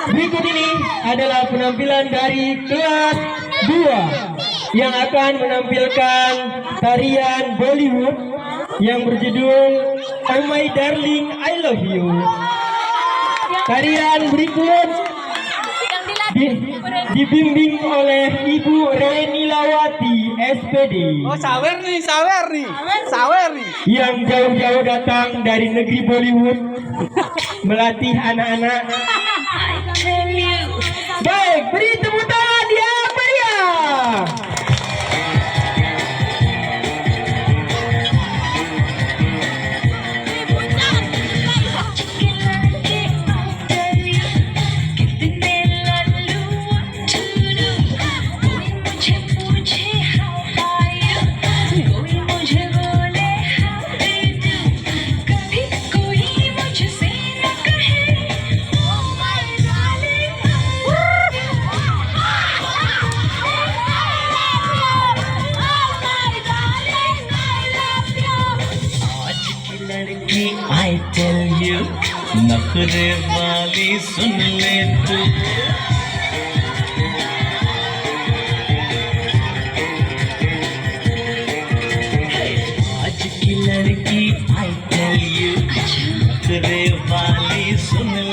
Berikut ini adalah penampilan dari kelas 2 yang akan menampilkan tarian Bollywood yang berjudul Oh My Darling I Love You. Tarian berikut dibimbing oleh Ibu Renilawati SPD. Oh, sawer nih, sawer nih, sawer nih. Yang jauh-jauh datang dari negeri Bollywood melatih anak-anak. Baik, beri tepuk tangan yang meriah. I tell you, नखरे वाली सुन ले तू. आज की लड़की I tell you, नखरे वाली सुन